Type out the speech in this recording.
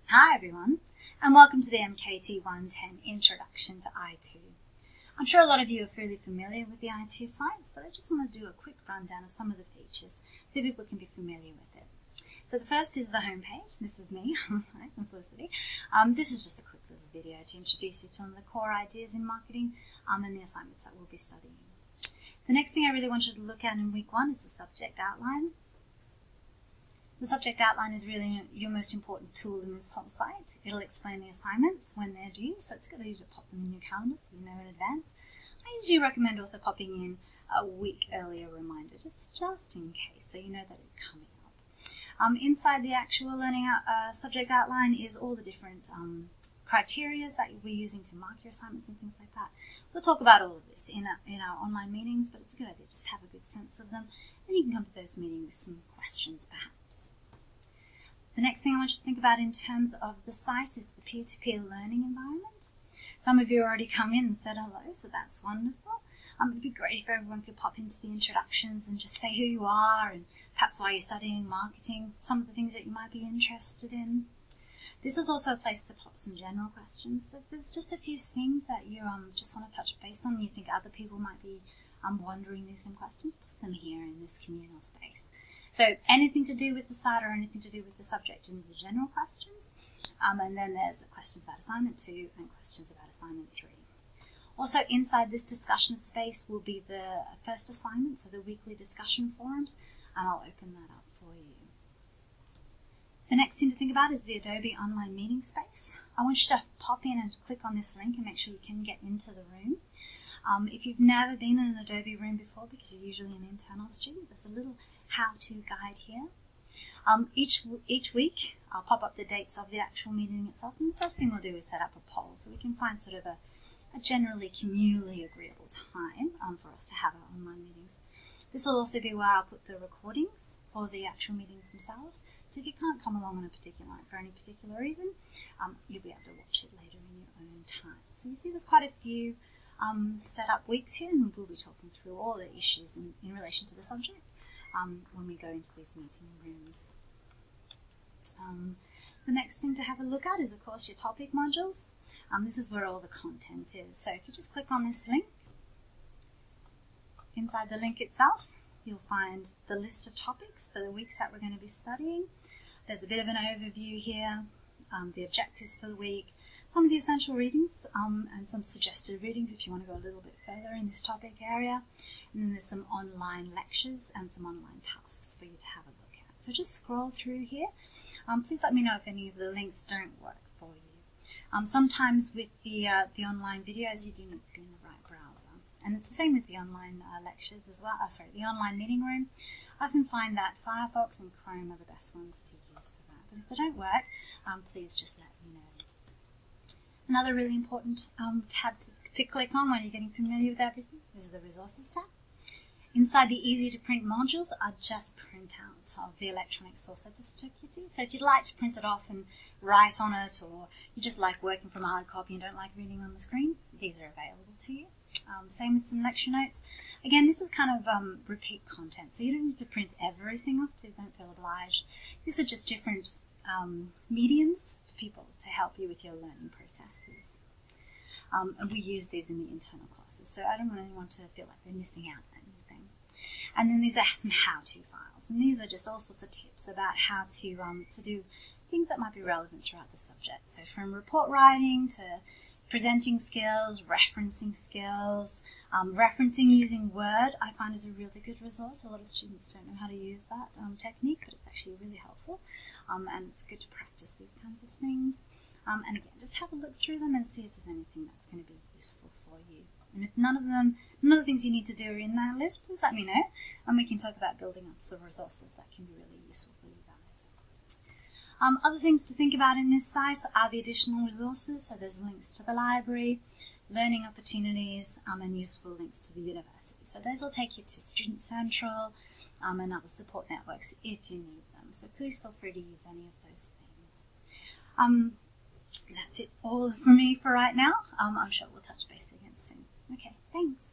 Hi everyone, and welcome to the MKT 110 Introduction to I2. I'm sure a lot of you are fairly familiar with the I2 sites, but I just want to do a quick rundown of some of the features so people can be familiar with it. So the first is the homepage. This is me, hi, I'm Felicity. This is just a quick little video to introduce you to the core ideas in marketing and the assignments that we'll be studying. The next thing I really want you to look at in week 1 is the subject outline. The subject outline is really your most important tool in this whole site. It'll explain the assignments when they're due, so it's good to pop them in your calendar so you know in advance. I usually recommend also popping in a week earlier reminder, just in case, so you know that it's coming up. Inside the actual learning subject outline is all the different criteria that you'll be using to mark your assignments and things like that. We'll talk about all of this in our online meetings, but it's a good idea just to have a good sense of them. Then you can come to those meetings with some questions perhaps. The next thing I want you to think about in terms of the site is the peer-to-peer learning environment. Some of you already come in and said hello, so that's wonderful. It'd be great if everyone could pop into the introductions and just say who you are and perhaps why you're studying marketing, some of the things that you might be interested in. This is also a place to pop some general questions. So if there's just a few things that you just want to touch base on, you think other people might be wondering these same questions, put them here in this communal space. So anything to do with the site or anything to do with the subject in the general questions. And then there's questions about assignment 2 and questions about assignment 3. Also inside this discussion space will be the first assignment, so the weekly discussion forums, and I'll open that up for you. The next thing to think about is the Adobe online meeting space. I want you to pop in and click on this link and make sure you can get into the room. If you've never been in an Adobe room before, because you're usually an internal student, there's a little how-to guide here. Each week, I'll pop up the dates of the actual meeting itself, and the first thing we'll do is set up a poll so we can find sort of a generally communally agreeable time for us to have our online meetings. This will also be where I'll put the recordings for the actual meetings themselves, so if you can't come along on a particular night for any particular reason, you'll be able to watch it later in your own time. So you see there's quite a few set up weeks here, and we'll be talking through all the issues in relation to the subject when we go into these meeting rooms. The next thing to have a look at is, of course, your topic modules. This is where all the content is. So if you just click on this link, inside the link itself, you'll find the list of topics for the weeks that we're going to be studying. There's a bit of an overview here, the objectives for the week, some of the essential readings and some suggested readings if you want to go a little bit further in this topic area. And then there's some online lectures and some online tasks for you to have a look at. So just scroll through here. Please let me know if any of the links don't work for you. Sometimes with the online videos you do need to be in the right browser. And it's the same with the online lectures as well. The online meeting room. I often find that Firefox and Chrome are the best ones to use for that. But if they don't work, please just let me know. Another really important tab to click on when you're getting familiar with everything is the Resources tab. Inside the easy to print modules are just printouts of the electronic source I just took you to. So if you'd like to print it off and write on it, or you just like working from a hard copy and don't like reading on the screen, these are available to you. Same with some lecture notes. Again, this is kind of repeat content, so you don't need to print everything off. Please don't feel obliged. These are just different mediums for people to help you with your learning processes. And we use these in the internal classes, so I don't want anyone to feel like they're missing out on anything. And then these are some how-to files, and these are just all sorts of tips about how to do things that might be relevant throughout the subject. So from report writing to presenting skills, referencing skills, referencing using Word, I find is a really good resource. A lot of students don't know how to use that technique, but it's actually really helpful, and it's good to practice these kinds of things. And again, just have a look through them and see if there's anything that's going to be useful for you. And if none of the things you need to do are in that list, please let me know, and we can talk about building up some resources that can be really useful for you guys. Other things to think about in this site are the additional resources. So there's links to the library, learning opportunities, and useful links to the university. So those will take you to Student Central and other support networks if you need them. So please feel free to use any of those things. That's it all from me for right now. I'm sure we'll touch base again soon. Okay, thanks.